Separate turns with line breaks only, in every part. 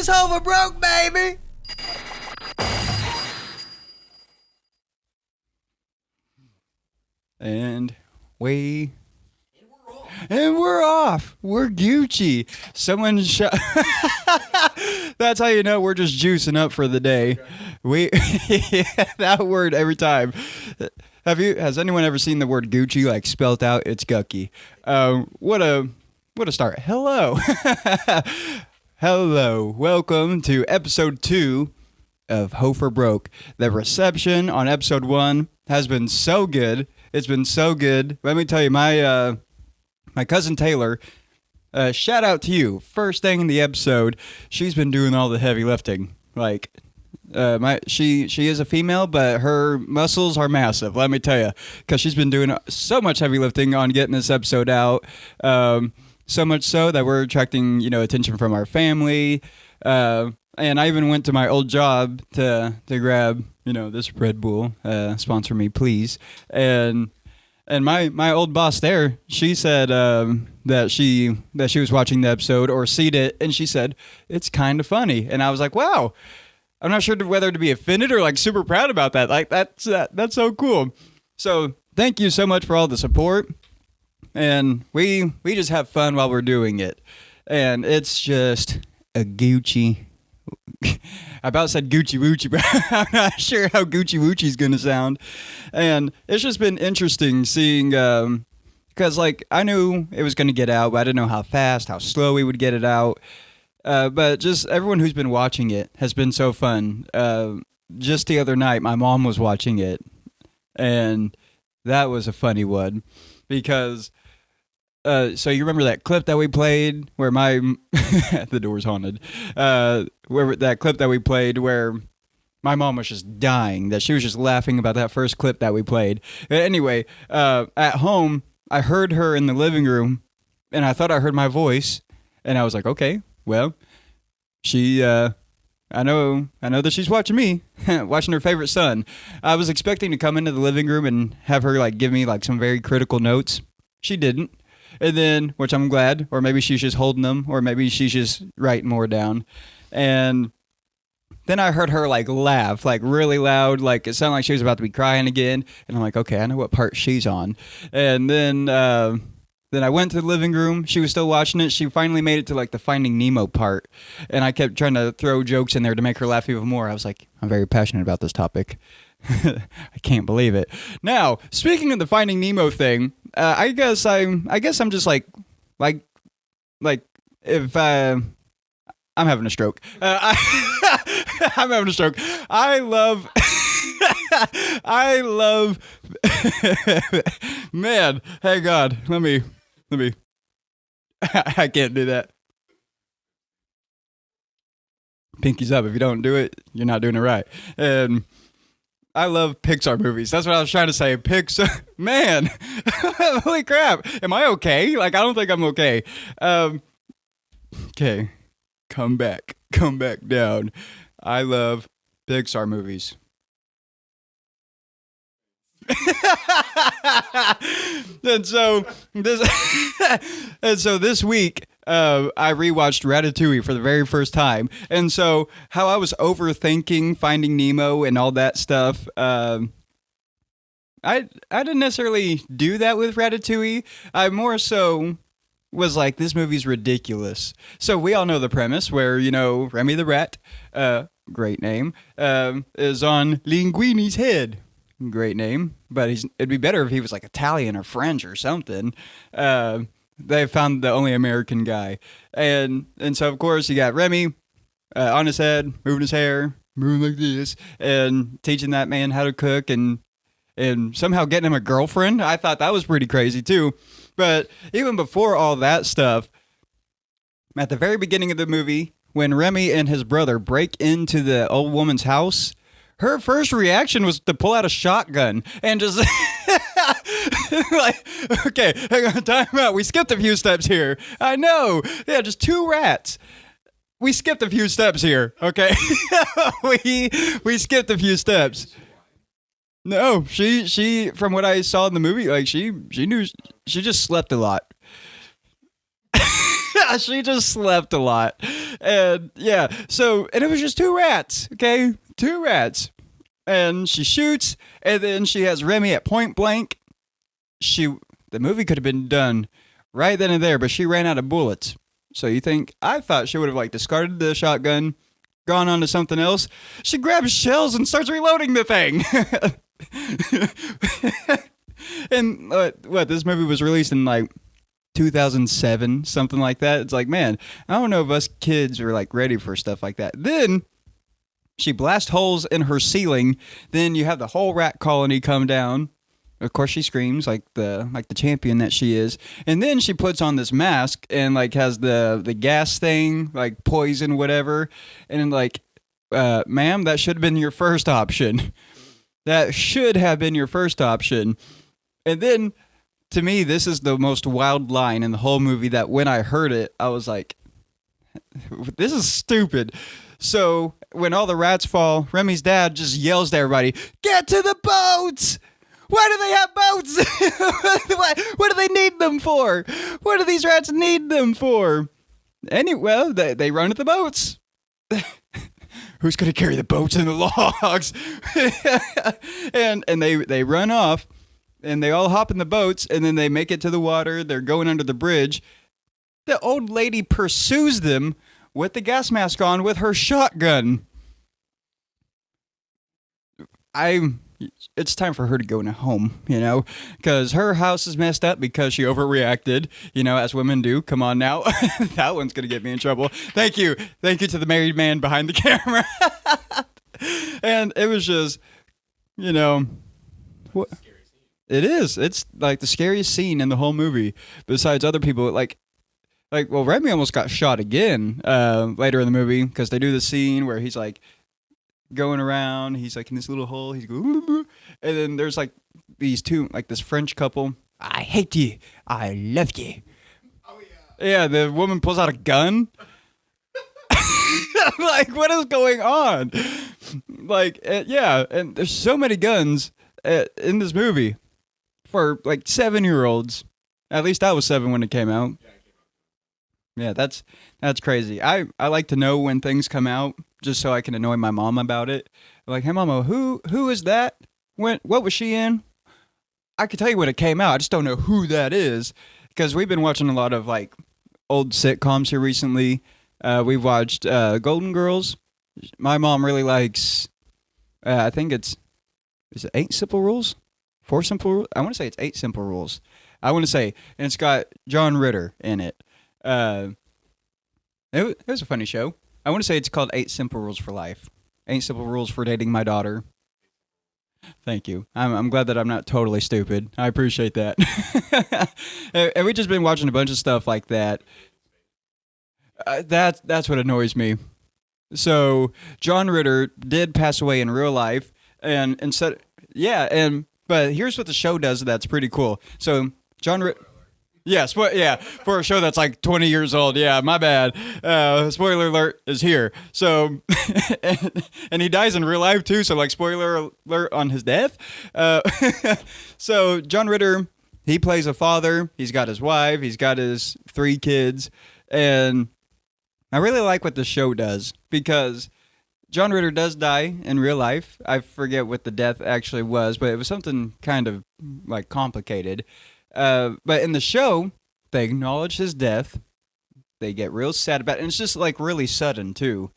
It's over broke, baby. And we're off. We're Gucci. Someone That's how you know we're just juicing up for the day. That word every time. Has anyone ever seen the word Gucci like spelt out? It's gucky. What a start. Hello. Hello. Welcome to episode 2 of Ho for Broke. The reception on episode 1 has been so good. It's been so good. Let me tell you, my cousin Taylor, shout out to you. First thing in the episode, she's been doing all the heavy lifting. Like, she is a female, but her muscles are massive. Let me tell you, because she's been doing so much heavy lifting on getting this episode out. So much so that we're attracting, attention from our family. And I even went to my old job to grab, this Red Bull. Sponsor me, please. And my old boss there, she said that she was watching the episode or seen it, and she said it's kind of funny. And I was like, wow. I'm not sure whether to be offended or like super proud about that. Like that's so cool. So thank you so much for all the support. And we just have fun while we're doing it. And it's just a Gucci. I about said Gucci Woochie, but I'm not sure how Gucci Woochie is going to sound. And it's just been interesting seeing, because like I knew it was going to get out, but I didn't know how fast, how slow we would get it out. But just everyone who's been watching it has been so fun. Just the other night, my mom was watching it, and that was a funny one because... so you remember that clip that we played where the door's haunted, where that clip that we played where my mom was just dying, that she was just laughing about that first clip that we played. Anyway, at home, I heard her in the living room and I thought I heard my voice and I was like, okay, well, she, I know that she's watching me, watching her favorite son. I was expecting to come into the living room and have her like give me like some very critical notes. She didn't. And then, which I'm glad, or maybe she's just holding them, or maybe she's just writing more down. And then I heard her like laugh, like really loud, like it sounded like she was about to be crying again. And I'm like, okay, I know what part she's on. And then I went to the living room. She was still watching it. She finally made it to like the Finding Nemo part. And I kept trying to throw jokes in there to make her laugh even more. I was like, I'm very passionate about this topic. I can't believe it. Now, speaking of the Finding Nemo thing, I guess I'm just like if I'm having a stroke. I'm having a stroke. I love man. Hey God, let me. I can't do that. Pinky's up. If you don't do it, you're not doing it right. And I love Pixar movies. That's what I was trying to say. Pixar, man, holy crap. Am I okay? Like, I don't think I'm okay. Okay, come back down. I love Pixar movies. and so this week, I rewatched Ratatouille for the very first time. And so how I was overthinking Finding Nemo and all that stuff, I didn't necessarily do that with Ratatouille. I more so was like, this movie's ridiculous. So we all know the premise where, Remy the rat, great name, is on Linguini's head. Great name. But it'd be better if he was like Italian or French or something. They found the only American guy. And so, of course, you got Remy on his head, moving his hair, moving like this, and teaching that man how to cook and somehow getting him a girlfriend. I thought that was pretty crazy, too. But even before all that stuff, at the very beginning of the movie, when Remy and his brother break into the old woman's house, her first reaction was to pull out a shotgun and just like, okay, hang on, time out. We skipped a few steps here. I know. Yeah, just 2 rats. We skipped a few steps here. Okay. we skipped a few steps. No, she from what I saw in the movie, like she knew she just slept a lot. She just slept a lot. And yeah, and it was just two rats, okay? Two rats. And she shoots, and then she has Remy at point blank. The movie could have been done right then and there, but she ran out of bullets. So I thought she would have like discarded the shotgun, gone on to something else. She grabs shells and starts reloading the thing. And this movie was released in like 2007, something like that. It's like, man, I don't know if us kids are like ready for stuff like that. Then she blasts holes in her ceiling. Then you have the whole rat colony come down. Of course, she screams like the champion that she is. And then she puts on this mask and like has the gas thing, like poison, whatever. And like, ma'am, that should have been your first option. That should have been your first option. And then, to me, this is the most wild line in the whole movie that when I heard it, I was like, this is stupid. So when all the rats fall, Remy's dad just yells to everybody, "Get to the boats! Why do they have boats? What do they need them for? What do these rats need them for?" Well, they run to the boats. Who's going to carry the boats and the logs? and they run off, and they all hop in the boats, and then they make it to the water. They're going under the bridge. The old lady pursues them with the gas mask on with her shotgun. It's time for her to go in a home, because her house is messed up because she overreacted, as women do. Come on now. That one's going to get me in trouble. Thank you. Thank you to the married man behind the camera. And it was just, what? It is. It's like the scariest scene in the whole movie, besides other people. Well, Remy almost got shot again later in the movie because they do the scene where he's like going around. He's like in this little hole. He's going, and then there's like these two, like this French couple. "I hate you. I love you." Oh yeah. Yeah. The woman pulls out a gun. Like, what is going on? Like, yeah. And there's so many guns in this movie for like 7-year-olds. At least I was 7 when it came out. Yeah, that's crazy. I like to know when things come out just so I can annoy my mom about it. Like, "Hey, Mama, who is that? What was she in?" I could tell you when it came out. I just don't know who that is because we've been watching a lot of like old sitcoms here recently. We've watched Golden Girls. My mom really likes. I think is it 8 Simple Rules? 4 Simple Rules? I want to say it's 8 Simple Rules. And it's got John Ritter in it. It was a funny show. I want to say it's called 8 Simple Rules for Life. 8 Simple Rules for Dating My Daughter. Thank you. I'm glad that I'm not totally stupid. I appreciate that. And we've just been watching a bunch of stuff like that. That's what annoys me. So John Ritter did pass away in real life, and but here's what the show does that's pretty cool. So John Ritter. Yeah, for a show that's like 20 years old. Yeah, my bad. Spoiler alert is here. So, and he dies in real life too. So, like, spoiler alert on his death. So, John Ritter, he plays a father. He's got his wife. He's got his 3 kids. And I really like what the show does because John Ritter does die in real life. I forget what the death actually was, but it was something kind of like complicated. But in the show, they acknowledge his death. They get real sad about it. And it's just like really sudden too.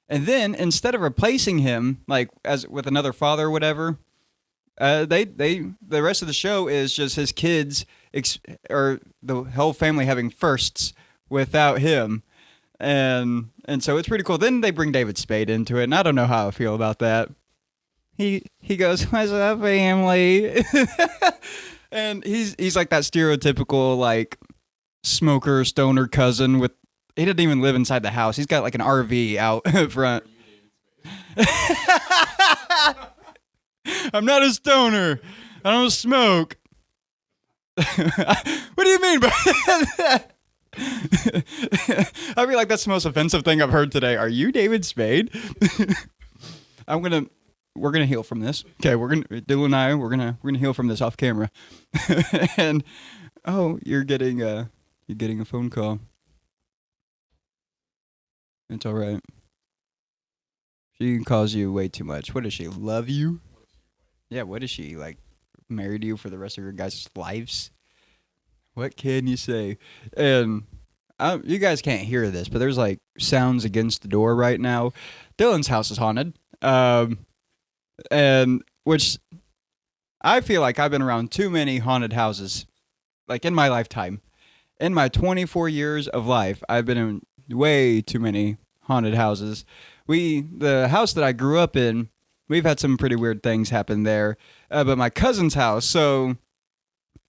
And then instead of replacing him, like as with another father or whatever, the rest of the show is just his kids or the whole family having firsts without him. And so it's pretty cool. Then they bring David Spade into it. And I don't know how I feel about that. He goes, "What's up, family?" And he's like that stereotypical like smoker stoner cousin with. He didn't even live inside the house. He's got like an RV out front. I'm not a stoner. I don't smoke. What do you mean by that? I feel like that's the most offensive thing I've heard today. Are you David Spade? We're gonna heal from this. Okay, Dylan and I, we're gonna heal from this off camera. And you're getting a phone call. It's all right. She calls you way too much. What does she love you? Yeah. What is she like? Married you for the rest of your guys' lives? What can you say? And you guys can't hear this, but there's like sounds against the door right now. Dylan's house is haunted. And which I feel like I've been around too many haunted houses, like in my lifetime. In my 24 years of life, I've been in way too many haunted houses. The house that I grew up in, we've had some pretty weird things happen there. But my cousin's house, so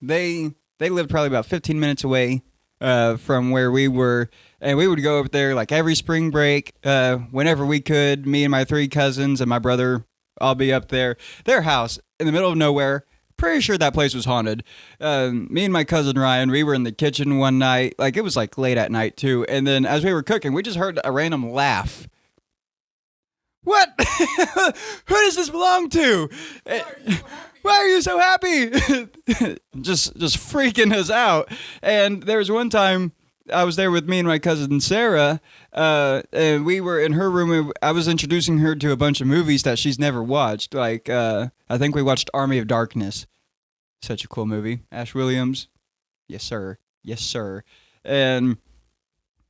they lived probably about 15 minutes away from where we were, and we would go up there like every spring break, whenever we could. Me and my 3 cousins and my brother all be up there. Their house in the middle of nowhere. Pretty sure that place was haunted. Me and my cousin Ryan, we were in the kitchen one night. Like, it was like late at night too. And then as we were cooking, we just heard a random laugh. What? Who does this belong to? Why are you so happy? just freaking us out. And there was one time I was there with me and my cousin Sarah, and we were in her room. I was introducing her to a bunch of movies that she's never watched. Like, I think we watched Army of Darkness. Such a cool movie. Ash Williams. Yes, sir. Yes, sir. And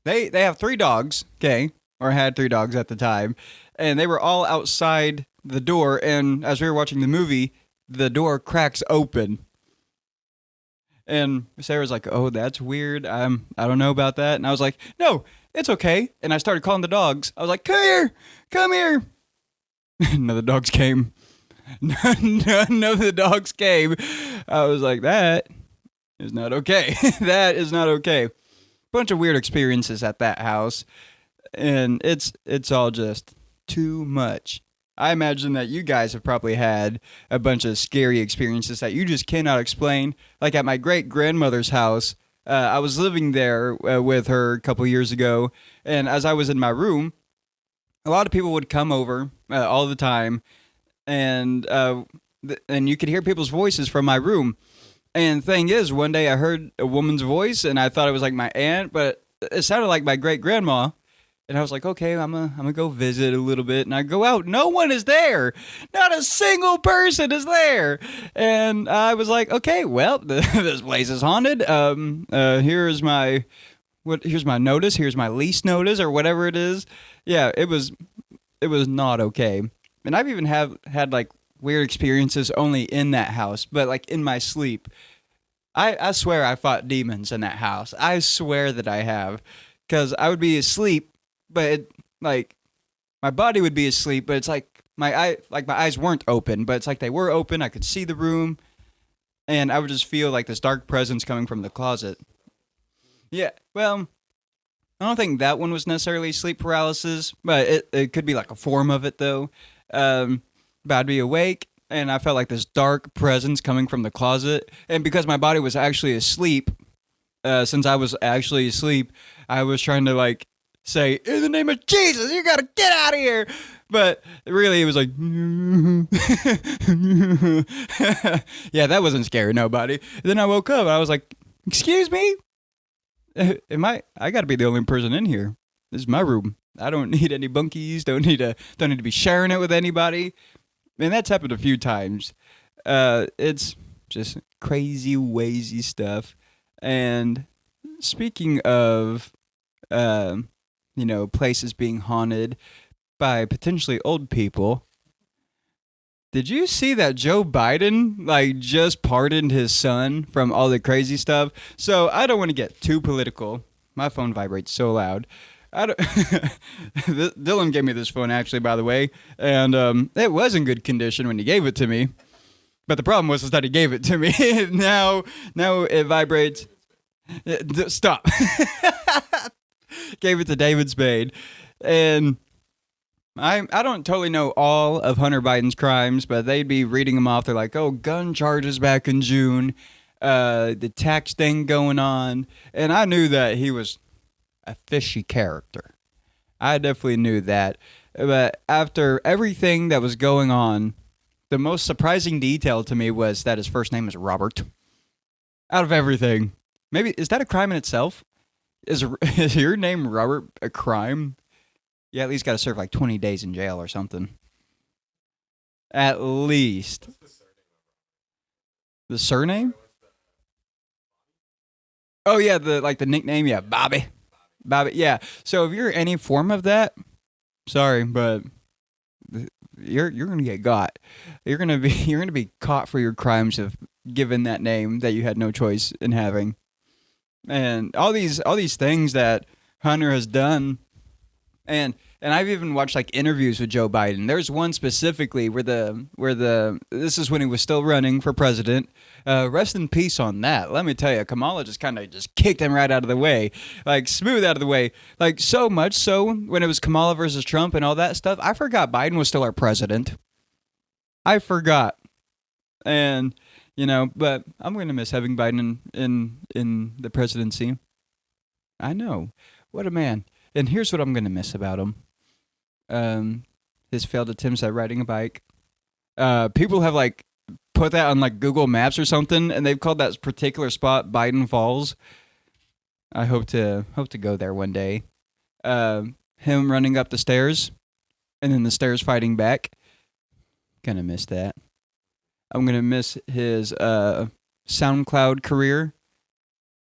they have 3 dogs, okay? Or had 3 dogs at the time. And they were all outside the door. And as we were watching the movie, the door cracks open. And Sarah's like, "Oh, that's weird. I don't know about that." And I was like, "No, it's okay." And I started calling the dogs. I was like, "Come here, come here." None of the dogs came. None of the dogs came. I was like, that is not okay. That is not okay. Bunch of weird experiences at that house. And it's all just too much. I imagine that you guys have probably had a bunch of scary experiences that you just cannot explain. Like at my great-grandmother's house, I was living there with her a couple years ago, and as I was in my room, a lot of people would come over all the time, and you could hear people's voices from my room. And thing is, one day I heard a woman's voice, and I thought it was like my aunt, but it sounded like my great-grandma. And I was like, okay, I'm gonna go visit a little bit. And I go out, no one is there. Not a single person is there. And I was like, okay, well, this place is haunted. Here's my notice. Here's my lease notice or whatever it is. Yeah, it was not okay. And I've even had like weird experiences only in that house, but like in my sleep. I swear I fought demons in that house. I swear that I have, because I would be asleep. But like my body would be asleep, but it's like my eyes weren't open, but it's like they were open. I could see the room, and I would just feel like this dark presence coming from the closet. Yeah, well, I don't think that one was necessarily sleep paralysis, but it could be like a form of it though. But I'd be awake, and I felt like this dark presence coming from the closet, and because my body was actually asleep, since I was actually asleep, I was trying to like say, "In the name of Jesus, you gotta get out of here." But really, it was like, yeah, that wasn't scaring nobody. Then I woke up and I was like, "Excuse me? I gotta be the only person in here. This is my room. I don't need any bunkies. Don't need to be sharing it with anybody." And that's happened a few times. It's just crazy, wazy stuff. And speaking of, places being haunted by potentially old people. Did you see that Joe Biden just pardoned his son from all the crazy stuff? So I don't want to get too political. My phone vibrates so loud. Dylan gave me this phone actually, by the way, and it was in good condition when he gave it to me. But the problem was that he gave it to me. now it vibrates. Stop. Gave it to David Spade. And I don't totally know all of Hunter Biden's crimes, but they'd be reading them off. They're like, oh, gun charges back in June, the tax thing going on. And I knew that he was a fishy character. I definitely knew that. But after everything that was going on, the most surprising detail to me was that his first name is Robert. Out of everything. Maybe, is that a crime in itself? Is your name Robert a crime? Yeah, at least got to serve like 20 days in jail or something. At least. The surname? Oh yeah, the nickname, yeah, Bobby. Bobby, yeah. So if you're any form of that, sorry, but you're gonna get got. You're gonna be caught for your crimes of giving that name that you had no choice in having. And all these things that Hunter has done, and I've even watched like interviews with Joe Biden. There's one specifically where the this is when he was still running for president. Rest in peace on that. Let me tell you, Kamala just kind of just kicked him right out of the way, like smooth out of the way, like so much so when it was Kamala versus Trump and all that stuff. I forgot Biden was still our president. I forgot, and but I'm gonna miss having Biden in the presidency. I know, what a man. And here's what I'm gonna miss about him. Um, his failed attempts at riding a bike. People have like put that on like Google Maps or something, and they've called that particular spot Biden Falls. I hope to go there one day. Him running up the stairs, and then the stairs fighting back. Gonna miss that. I'm gonna miss his SoundCloud career.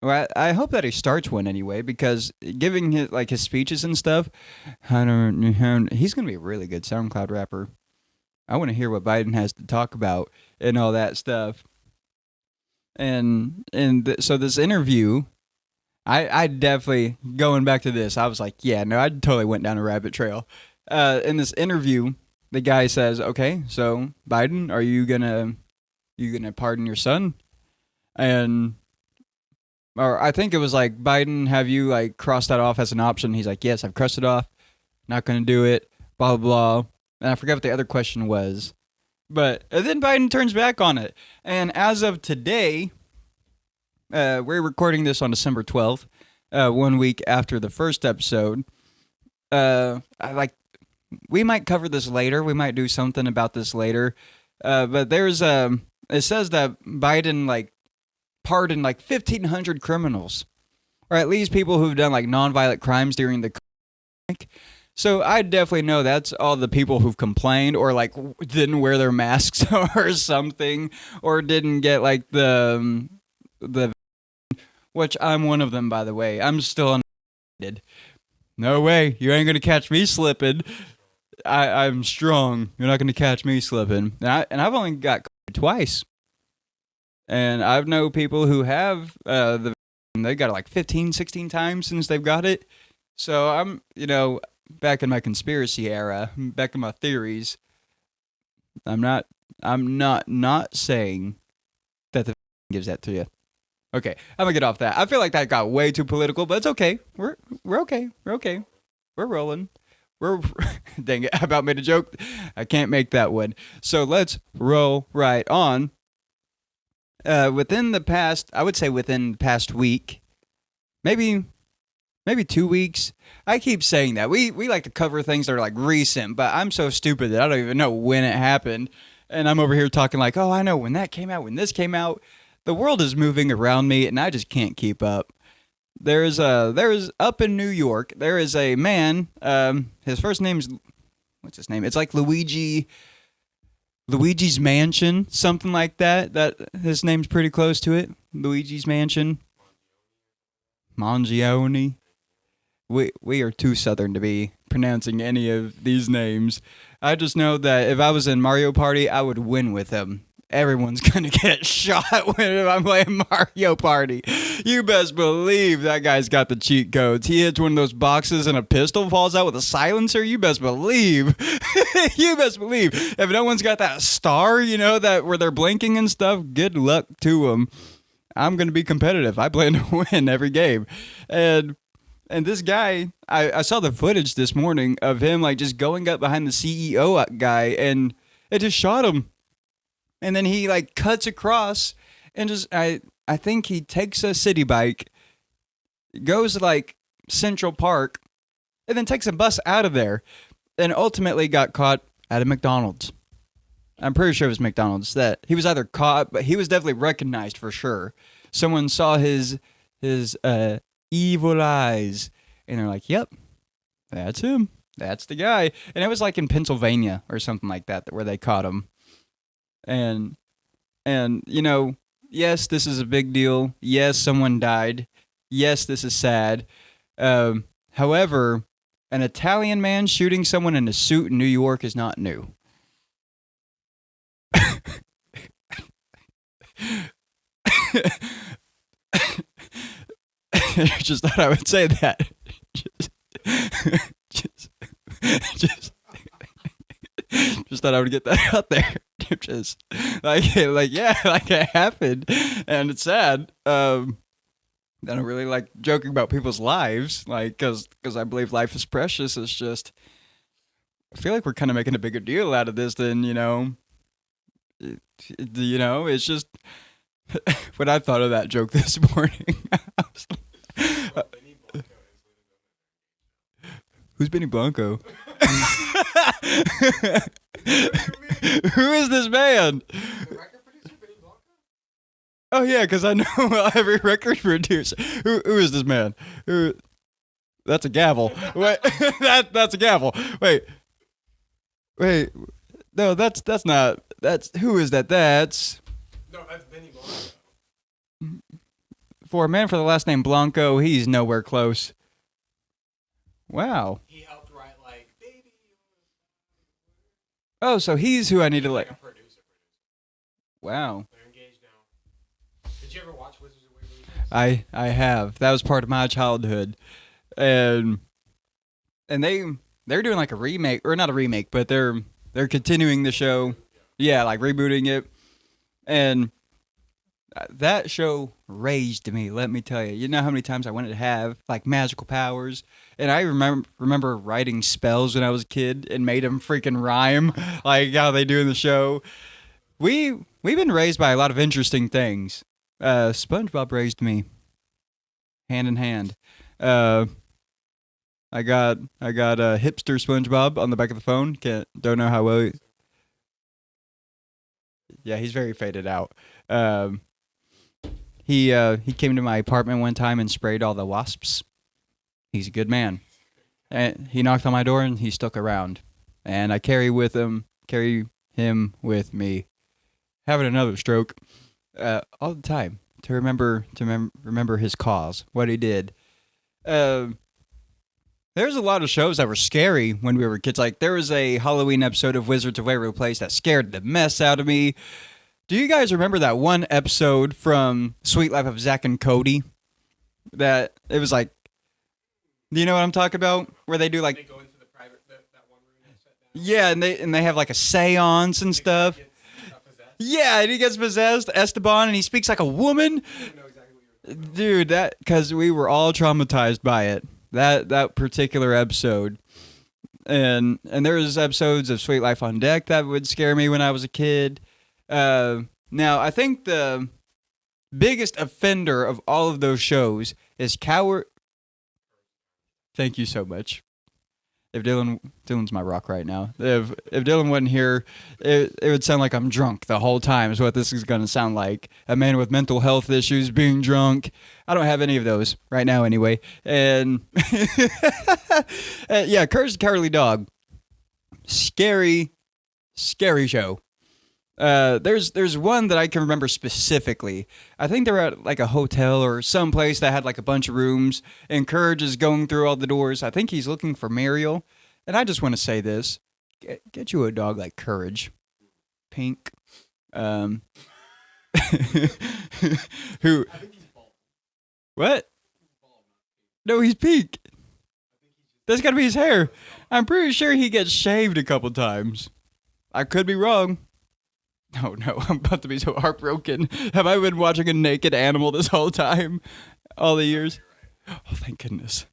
Well, I hope that he starts one anyway, because giving his speeches and stuff, he's gonna be a really good SoundCloud rapper. I want to hear what Biden has to talk about and all that stuff. So this interview, I definitely going back to this. I was like, yeah, no, I totally went down a rabbit trail. In this interview, the guy says, "Okay, so Biden, are you gonna pardon your son?" And or I think it was like, "Biden, have you like crossed that off as an option?" He's like, "Yes, I've crossed it off. Not gonna do it." Blah blah blah. And I forget what the other question was. But and then Biden turns back on it. And as of today, we're recording this on December 12th, 1 week after the first episode. We might cover this later. We might do something about this later. But it says that Biden like pardoned like 1,500 criminals, or at least people who've done like nonviolent crimes during the pandemic. So I definitely know that's all the people who've complained or like didn't wear their masks or something, or didn't get like the which I'm one of them, by the way. I'm still unvaccinated. No way, you ain't gonna catch me slipping. I'm strong. You're not gonna catch me slipping. And I've only got COVID twice, and I've know people who have they got it like 15, 16 times since they've got it. So I'm back in my conspiracy era, back in my theories. I'm not saying that the gives that to you. Okay, I'm gonna get off that. I feel like that got way too political, but it's okay. We're okay. We're okay. We're rolling. We're dang it! I about made a joke. I can't make that one. So let's roll right on. Within the past week, maybe 2 weeks. I keep saying that. We like to cover things that are like recent, but I'm so stupid that I don't even know when it happened. And I'm over here talking like, "Oh, I know when that came out, when this came out." The world is moving around me and I just can't keep up. There's up in New York, there is a man, his first name's, what's his name? It's like Luigi's Mansion, something like that. That his name's pretty close to it. Luigi's Mansion. Mangione. We are too southern to be pronouncing any of these names. I just know that if I was in Mario Party, I would win with him. Everyone's gonna get shot when I'm playing Mario Party. You best believe that guy's got the cheat codes. He hits one of those boxes and a pistol falls out with a silencer. You best believe. You best believe. If no one's got that star, that where they're blinking and stuff, good luck to them. I'm gonna be competitive. I plan to win every game. And this guy, I saw the footage this morning of him like just going up behind the CEO guy, and it just shot him. And then he like cuts across and just I think he takes a city bike, goes to like Central Park, and then takes a bus out of there, and ultimately got caught at a McDonald's. I'm pretty sure it was McDonald's. That he was either caught, but he was definitely recognized for sure. Someone saw his evil eyes, and they're like, "Yep, that's him. That's the guy. And it was like in Pennsylvania or something like that where they caught him. And yes, this is a big deal. Yes, someone died. Yes, this is sad. However, an Italian man shooting someone in a suit in New York is not new. Just thought I would say that. Just, just, just thought I would get that out there. Just yeah, like it happened, and it's sad. I don't really like joking about people's lives, like because I believe life is precious. It's just I feel like we're kind of making a bigger deal out of this than It's just when I thought of that joke this morning. I was Who's Benny Blanco? Who is this man?
The record producer, Benny Blanco?
Oh yeah, because I know every record producer. Who is this man? That's a gavel. Wait, that's a gavel. Wait. No, that's not. That's who is that? That's
Benny Blanco.
For a man for the last name Blanco, he's nowhere close. Wow.
He helped write like Baby.
Oh, so he's who I need to
Like a producer.
Wow.
They're engaged now. Did you ever watch Wizards of Waverly Place?
I have. That was part of my childhood, and they're doing like a remake, or not a remake, but they're continuing the show. Yeah, like rebooting it, and that show raised me. Let me tell you. You know how many times I wanted to have like magical powers, and I remember writing spells when I was a kid and made them freaking rhyme, like how they do in the show. We've been raised by a lot of interesting things. SpongeBob raised me, hand in hand. I got a hipster SpongeBob on the back of the phone. Don't know how well. Yeah, he's very faded out. He came to my apartment one time and sprayed all the wasps. He's a good man. And he knocked on my door and he stuck around. And I carry him with me, having another stroke, all the time to remember his cause, what he did. There's a lot of shows that were scary when we were kids. Like there was a Halloween episode of Wizards of Waverly Place that scared the mess out of me. Do you guys remember that one episode from Sweet Life of Zack and Cody? That it was like, do you know what I'm talking about? Where they do like,
They go into the private that one room that's shut down.
yeah, and they have like a seance and stuff.
Gets, possessed.
Yeah, and he gets possessed, Esteban, and he speaks like a woman.
I don't know exactly what you were talking about.
Dude, that because we were all traumatized by it. That particular episode. And there was episodes of Sweet Life on Deck that would scare me when I was a kid. Now, I think the biggest offender of all of those shows is Coward. Thank you so much. If Dylan's my rock right now. If Dylan wasn't here, it would sound like I'm drunk the whole time is what this is going to sound like. A man with mental health issues being drunk. I don't have any of those right now anyway. And yeah, Courage the Cowardly Dog. Scary show. There's one that I can remember specifically. I think they're at like a hotel or some place that had like a bunch of rooms, and Courage is going through all the doors. I think he's looking for Muriel, and I just want to say this: get you a dog like Courage, pink. Who?
I think he's bald.
What?
He's bald, not pink.
No, he's pink.
I think he's just
That's got to be his hair. I'm pretty sure he gets shaved a couple times. I could be wrong. No, I'm about to be so heartbroken. Have I been watching a naked animal this whole time? All the years?
right.
Oh, thank goodness.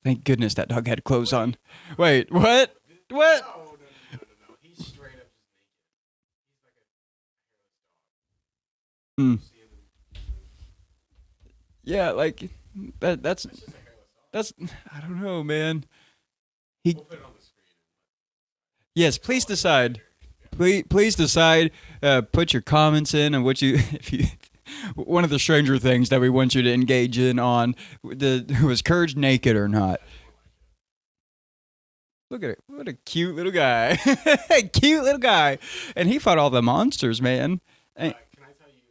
Thank goodness that dog had clothes on. Wait, what? What?
No. He's straight up just naked. He's like a hairless dog.
Hmm.
You see him in-
Yeah, like, that's,
It's just a hairless dog.
I don't know, man.
We'll put it on the screen.
Yes, please decide. Please decide. Put your comments in and what you, if you, one of the stranger things that we want you to engage in on was Courage naked or not. Look at it. What a cute little guy. Cute little guy. And he fought all the monsters, man.
Can I tell you?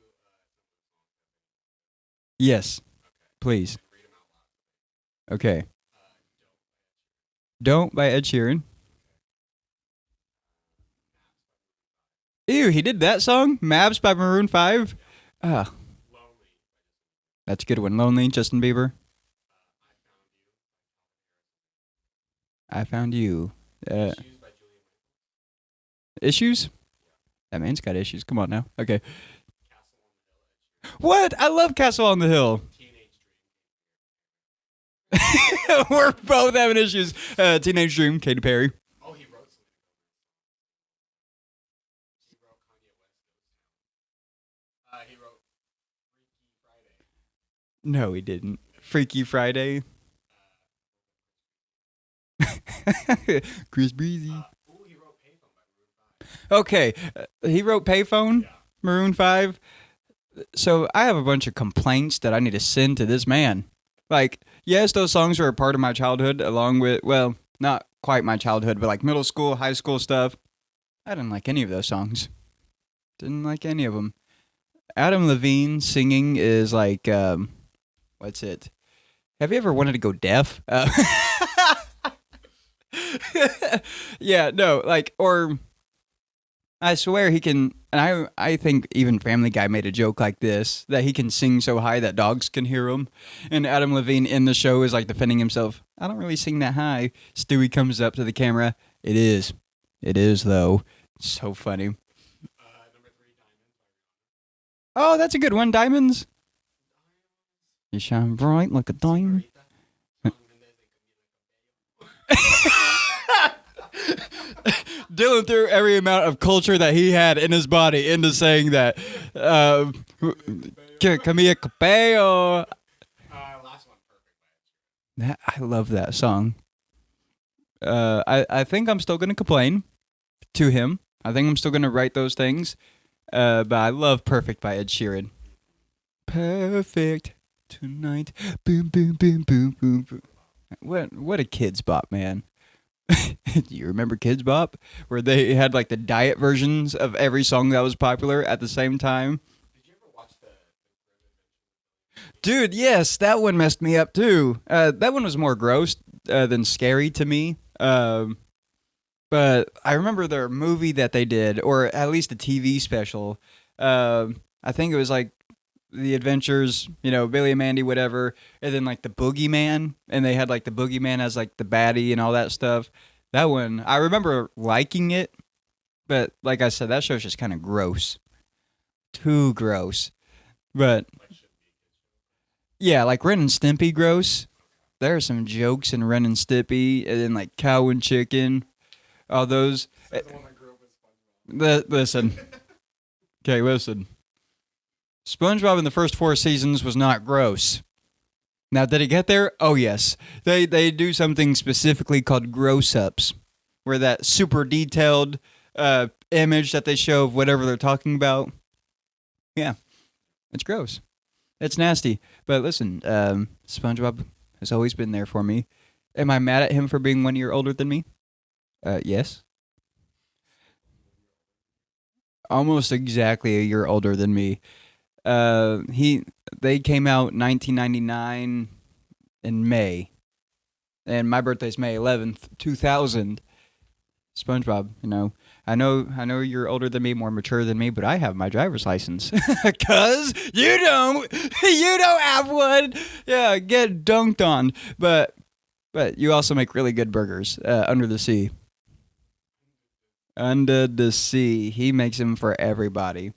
Yes, please.
Read them out loud.
Okay. Don't by Ed Sheeran. Ew, he did that song? Maps by Maroon 5? Ah,
Lonely.
that's a good one. Lonely, Justin Bieber. I Found You.
Issues by Julian.
Issues? That man's got issues. Come on now. Okay.
Castle on the Hill.
What? I love Castle on the Hill.
Teenage Dream.
We're both having issues. Teenage Dream, Katy Perry.
Oh, he wrote something. He wrote Kanye West. He wrote Freaky Friday.
No, he didn't. Freaky Friday. Chris Breezy.
He wrote Payphone by Maroon 5.
Okay, he wrote Payphone,
Yeah.
Maroon 5. So I have a bunch of complaints that I need to send to this man. Like, yes, those songs are a part of my childhood, along with, well, not quite my childhood, but like middle school, high school stuff. I didn't like any of those songs. Didn't like any of them. Adam Levine singing is like, what's it? Have you ever wanted to go deaf? Yeah, no, like, or I swear he can, and I think even Family Guy made a joke like this, that he can sing so high that dogs can hear him. And Adam Levine in the show is like defending himself. I don't really sing that high. Stewie comes up to the camera. It is though. It's so funny.
Number 3, Diamonds.
Oh, that's a good one. Diamonds. You shine bright like a diamond. Dylan threw every amount of culture that he had in his body into saying that. Camilla Cabello.
Last one, Perfect.
I love that song. I think I'm still going to complain to him. I think I'm still going to write those things. But I love Perfect by Ed Sheeran. Perfect tonight. Boom, boom, boom, boom, boom, boom. What a Kids Bop, man. Do you remember Kids Bop? Where they had like the diet versions of every song that was popular at the same time?
Did you ever watch the
Dude, yes, that one messed me up too. That one was more gross than scary to me. But I remember their movie that they did, or at least a TV special. I think it was like The Adventures, Billy and Mandy, whatever, and then like the Boogeyman, and they had like the Boogeyman as like the baddie and all that stuff. That one, I remember liking it, but like I said, that show's just kind of gross. Too gross. But yeah, like Ren and Stimpy gross. There are some jokes in Ren and Stimpy, and then like Cow and Chicken, all those.
one that grew up with SpongeBob.
Listen. Okay, listen. SpongeBob in the first 4 seasons was not gross. Now, did it get there? Oh, yes. They do something specifically called gross-ups, where that super detailed image that they show of whatever they're talking about, yeah, it's gross. It's nasty. But listen, SpongeBob has always been there for me. Am I mad at him for being 1 year older than me? Yes. Almost exactly a year older than me. They came out 1999 in May, and my birthday's May 11th, 2000. SpongeBob, I know you're older than me, more mature than me, but I have my driver's license. 'Cause you don't have one. Yeah, get dunked on. But you also make really good burgers under the sea. Under the sea, he makes them for everybody.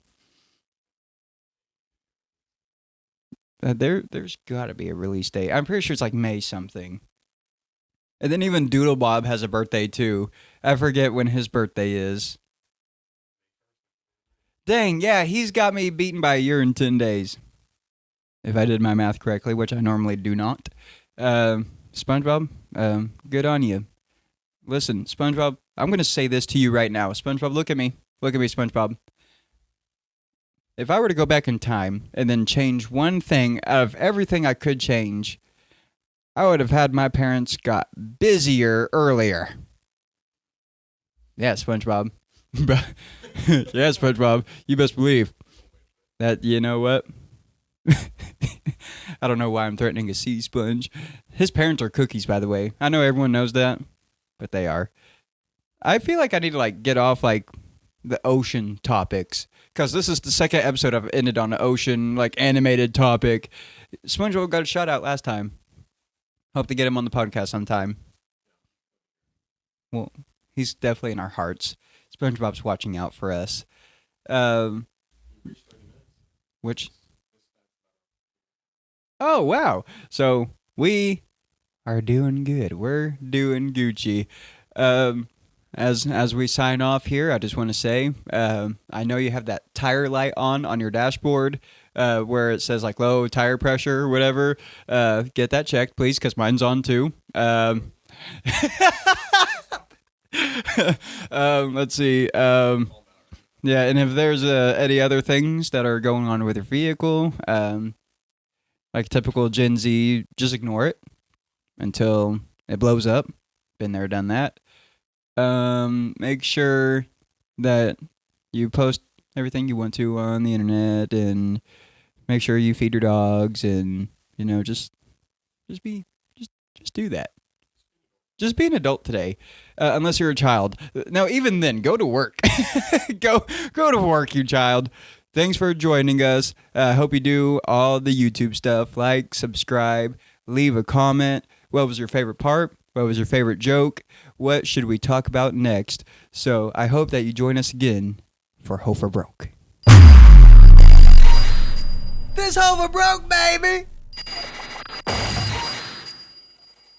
There's got to be a release date. I'm pretty sure it's like May something. And then even Doodle Bob has a birthday too. I forget when his birthday is. Dang, yeah, he's got me beaten by a year and 10 days. If I did my math correctly, which I normally do not. SpongeBob, good on you. Listen, SpongeBob, I'm going to say this to you right now. SpongeBob, look at me. Look at me, SpongeBob. If I were to go back in time and then change one thing out of everything I could change, I would have had my parents got busier earlier. Yeah, SpongeBob. Yeah, SpongeBob. You best believe that. You know what? I don't know why I'm threatening a sea sponge. His parents are cookies, by the way. I know everyone knows that, but they are. I feel like I need to like get off like the ocean topics because this is the second episode I've ended on the ocean like animated topic. SpongeBob got a shout out last time. Hope to get him on the podcast sometime. Well, he's definitely in our hearts. SpongeBob's watching out for us. Which? Oh wow! So we are doing good. We're doing Gucci. As we sign off here, I just want to say, I know you have that tire light on your dashboard, where it says like low tire pressure or whatever. Get that checked, please, because mine's on too. Let's see. Yeah, and if there's any other things that are going on with your vehicle, like typical Gen Z, just ignore it until it blows up. Been there, done that. Make sure that you post everything you want to on the internet, and make sure you feed your dogs, and just do that. Just be an adult today, unless you're a child. Now, even then, go to work. go to work, you child. Thanks for joining us. I hope you do all the YouTube stuff. Like, subscribe, leave a comment. What was your favorite part? What was your favorite joke? What should we talk about next? So I hope that you join us again for Hofer Broke. This Hofer Broke, baby!